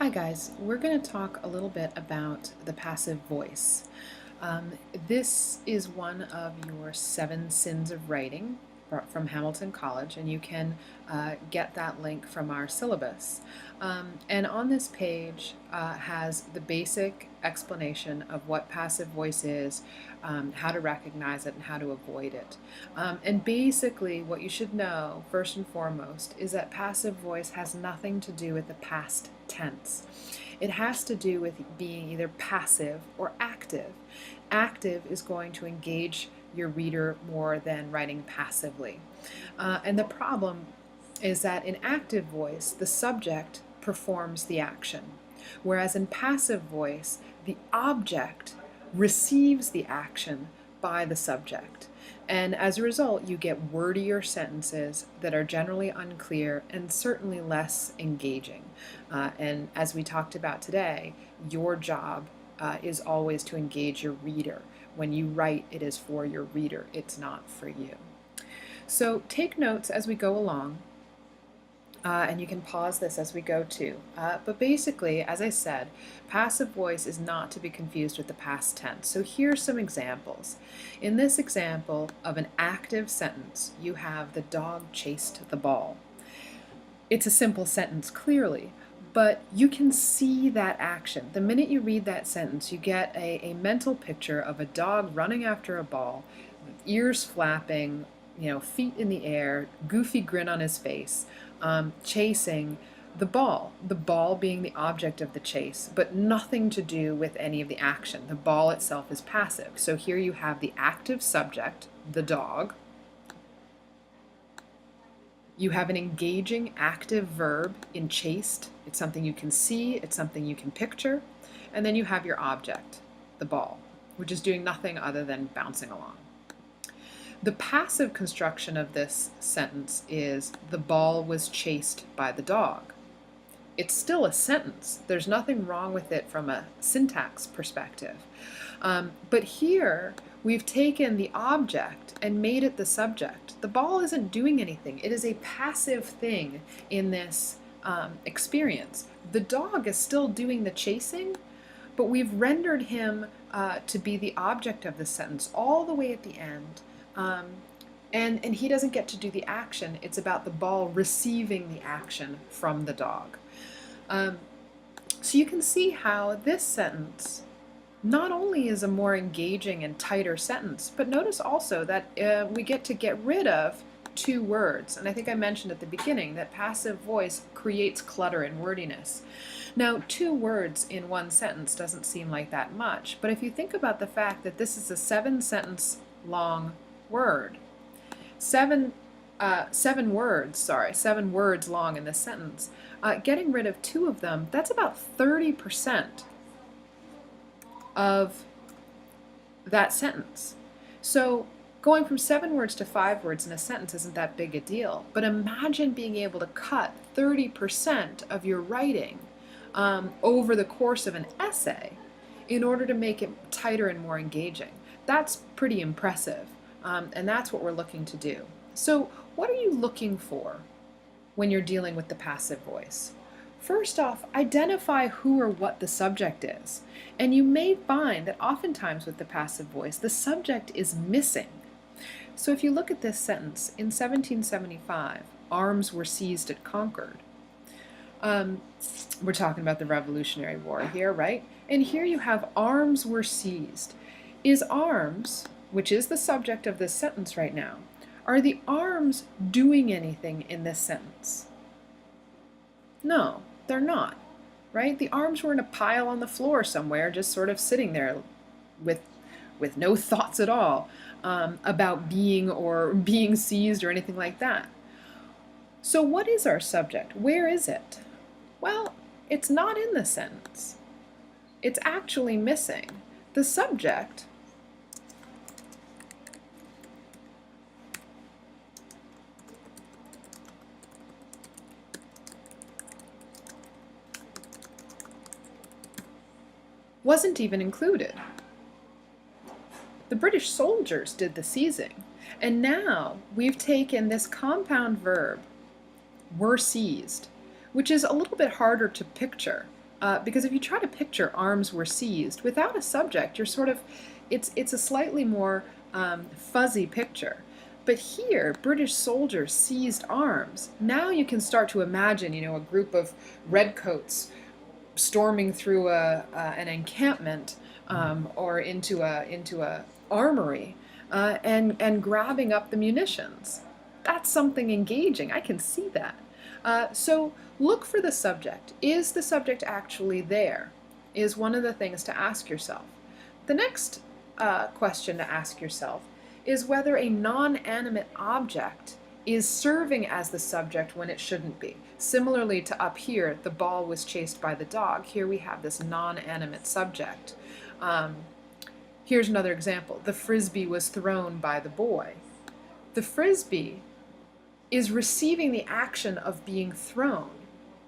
Hi guys, we're going to talk a little bit about the passive voice. This is one of your 7 sins of writing from Hamilton College, and you can get that link from our syllabus. And on this page has the basic explanation of what passive voice is, how to recognize it, and how to avoid it. And basically, what you should know, first and foremost, is that passive voice has nothing to do with the past tense. It has to do with being either passive or active. Active is going to engage your reader more than writing passively. And the problem is that in active voice, the subject performs the action, whereas in passive voice, the object receives the action by the subject. And as a result, you get wordier sentences that are generally unclear and certainly less engaging. And as we talked about today, your job is always to engage your reader. When you write, it is for your reader, it's not for you. So take notes as we go along. And you can pause this as we go too. But basically, as I said, passive voice is not to be confused with the past tense. So here's some examples. In this example of an active sentence, you have the dog chased the ball. It's a simple sentence, clearly, but you can see that action. The minute you read that sentence, you get a mental picture of a dog running after a ball, ears flapping, feet in the air, goofy grin on his face, chasing the ball being the object of the chase, but nothing to do with any of the action. The ball itself is passive. So here you have the active subject, the dog. You have an engaging active verb in chased. It's something you can see, it's something you can picture. And then you have your object, the ball, which is doing nothing other than bouncing along. The passive construction of this sentence is the ball was chased by the dog. It's still a sentence. There's nothing wrong with it from a syntax perspective. But here we've taken the object and made it the subject. The ball isn't doing anything. It is a passive thing in this experience. The dog is still doing the chasing, but we've rendered him to be the object of the sentence all the way at the end. And he doesn't get to do the action. It's about the ball receiving the action from the dog. So you can see how this sentence not only is a more engaging and tighter sentence, but notice also that we get rid of 2 words. And I think I mentioned at the beginning that passive voice creates clutter and wordiness. Now, 2 words in one sentence doesn't seem like that much, but if you think about the fact that this is a 7-sentence long word, 7 words long in this sentence, getting rid of 2 of them, that's about 30% of that sentence. So going from 7 words to 5 words in a sentence isn't that big a deal, but imagine being able to cut 30% of your writing over the course of an essay in order to make it tighter and more engaging. That's pretty impressive. And that's what we're looking to do. So what are you looking for when you're dealing with the passive voice? First off, identify who or what the subject is. And you may find that oftentimes with the passive voice, the subject is missing. So if you look at this sentence, in 1775, arms were seized at Concord. We're talking about the Revolutionary War here, right? And here you have arms were seized. Is arms, which is the subject of this sentence right now, are the arms doing anything in this sentence? No, they're not, right? The arms were in a pile on the floor somewhere, just sort of sitting there with no thoughts at all about being seized or anything like that. So what is our subject? Where is it? Well, it's not in the sentence. It's actually missing. The subject wasn't even included. The British soldiers did the seizing, and now we've taken this compound verb, were seized, which is a little bit harder to picture Because if you try to picture arms were seized without a subject, you're sort of, it's a slightly more fuzzy picture. But here, British soldiers seized arms. Now you can start to imagine, a group of redcoats storming through an encampment or into a armory and grabbing up the munitions. That's something engaging. I can see that. So look for the subject. Is the subject actually there? Is one of the things to ask yourself. The next question to ask yourself is whether a non-animate object is serving as the subject when it shouldn't be. Similarly to up here, the ball was chased by the dog. Here we have this non-animate subject. Here's another example. The frisbee was thrown by the boy. The frisbee is receiving the action of being thrown.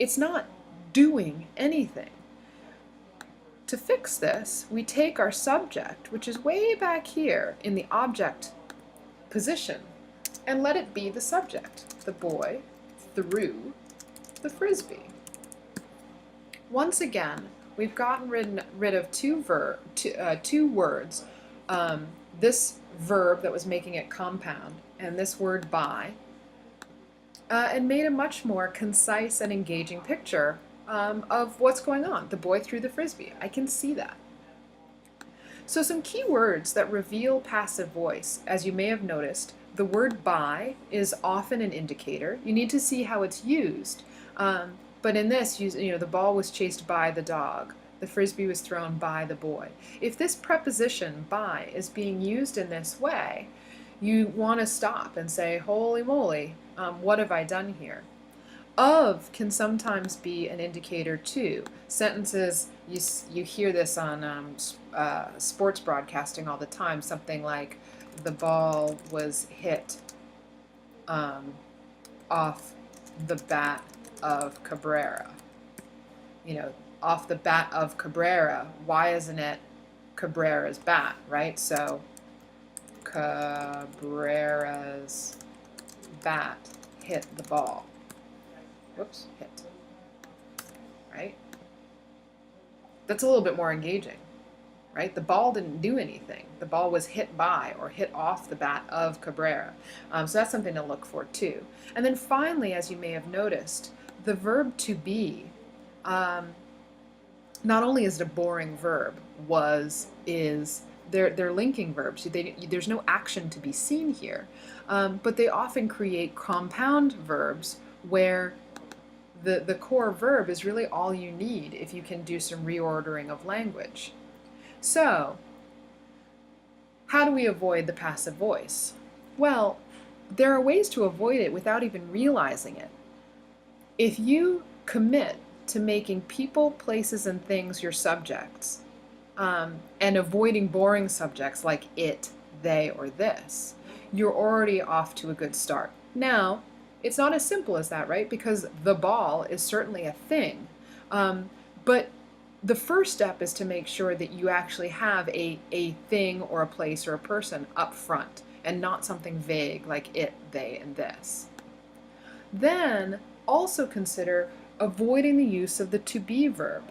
It's not doing anything. To fix this, we take our subject, which is way back here in the object position, and let it be the subject. The boy threw the frisbee. Once again, we've gotten rid of two words. This verb that was making it compound, and this word by, and made a much more concise and engaging picture of what's going on. The boy threw the frisbee. I can see that. So some key words that reveal passive voice, as you may have noticed, the word by is often an indicator. You need to see how it's used. But in this, the ball was chased by the dog. The frisbee was thrown by the boy. If this preposition by is being used in this way, you want to stop and say, holy moly, what have I done here? Of can sometimes be an indicator too. Sentences, you hear this on sports broadcasting all the time, something like the ball was hit off the bat of Cabrera. Off the bat of Cabrera. Why isn't it Cabrera's bat, right? So Cabrera's bat hit the ball. Whoops, hit. Right? That's a little bit more engaging, right? The ball didn't do anything. The ball was hit by or hit off the bat of Cabrera. So that's something to look for too. And then finally, as you may have noticed, the verb to be, not only is it a boring verb, was, is, they're linking verbs. There's no action to be seen here. But they often create compound verbs where the core verb is really all you need if you can do some reordering of language. So, how do we avoid the passive voice? Well, there are ways to avoid it without even realizing it. If you commit to making people, places, and things your subjects, and avoiding boring subjects like it, they, or this, you're already off to a good start. Now, it's not as simple as that, right? Because the ball is certainly a thing. But the first step is to make sure that you actually have a thing or a place or a person up front and not something vague like it, they, and this. Then also consider avoiding the use of the to be verb.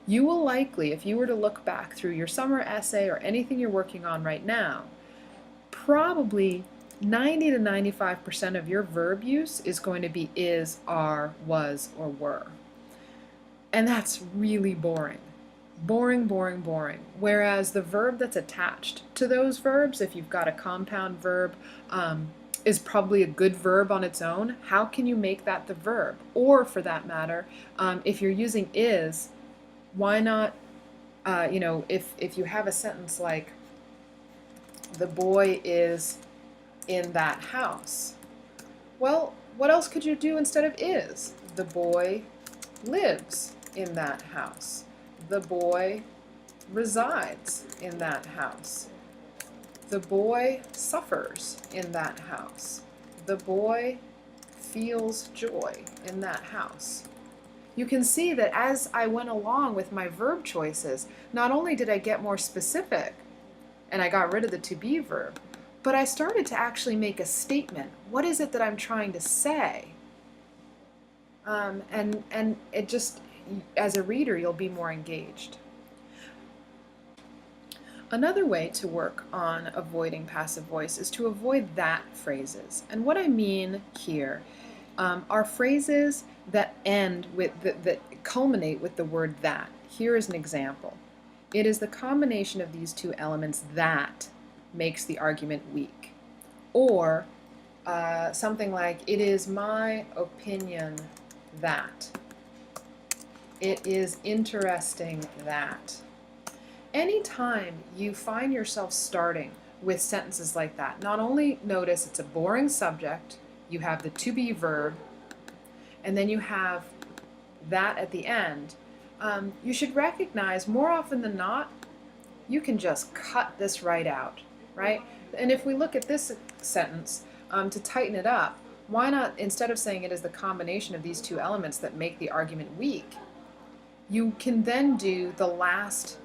You will likely, if you were to look back through your summer essay or anything you're working on right now, probably 90 to 95% of your verb use is going to be is, are, was, or were. And that's really boring. Boring, boring, boring. Whereas the verb that's attached to those verbs, if you've got a compound verb, is probably a good verb on its own. How can you make that the verb? Or for that matter, if you're using is, why not, if you have a sentence like, the boy is in that house. Well, what else could you do instead of is? The boy lives in that house. The boy resides in that house. The boy suffers in that house. The boy feels joy in that house. You can see that as I went along with my verb choices, not only did I get more specific, and I got rid of the to be verb, but I started to actually make a statement. What is it that I'm trying to say? And it just, as a reader, you'll be more engaged. Another way to work on avoiding passive voice is to avoid that phrases. And what I mean here are phrases that end with, that culminate with the word that. Here is an example. It is the combination of these two elements that makes the argument weak. Or something like, it is my opinion that. It is interesting that. Anytime you find yourself starting with sentences like that, not only notice it's a boring subject, you have the to be verb, and then you have that at the end, you should recognize more often than not, you can just cut this right out, right? And if we look at this sentence, to tighten it up, why not, instead of saying it is the combination of these two elements that make the argument weak, you can then do the last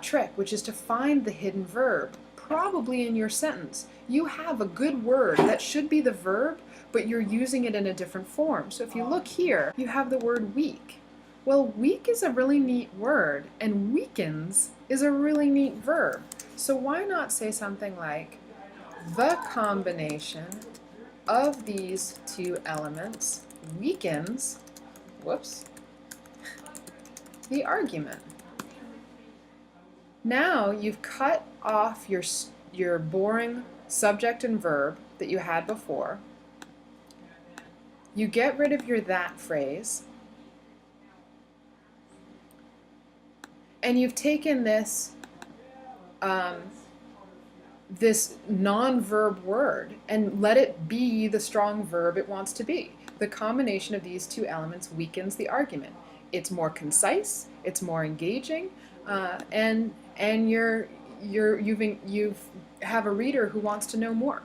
trick, which is to find the hidden verb, probably in your sentence. You have a good word that should be the verb, but you're using it in a different form. So if you look here, you have the word weak. Well, weak is a really neat word, and weakens is a really neat verb. So why not say something like, the combination of these two elements weakens, whoops, the argument. Now you've cut off your boring subject and verb that you had before. You get rid of your that phrase. And you've taken this this non-verb word and let it be the strong verb it wants to be. The combination of these two elements weakens the argument. It's more concise, it's more engaging, and you've have a reader who wants to know more.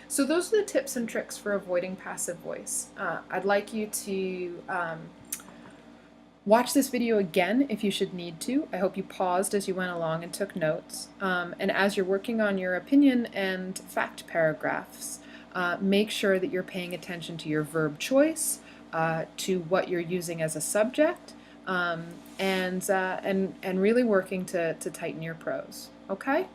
So those are the tips and tricks for avoiding passive voice. I'd like you to watch this video again if you should need to. I hope you paused as you went along and took notes. And as you're working on your opinion and fact paragraphs, make sure that you're paying attention to your verb choice, to what you're using as a subject, and really working to tighten your prose. Okay?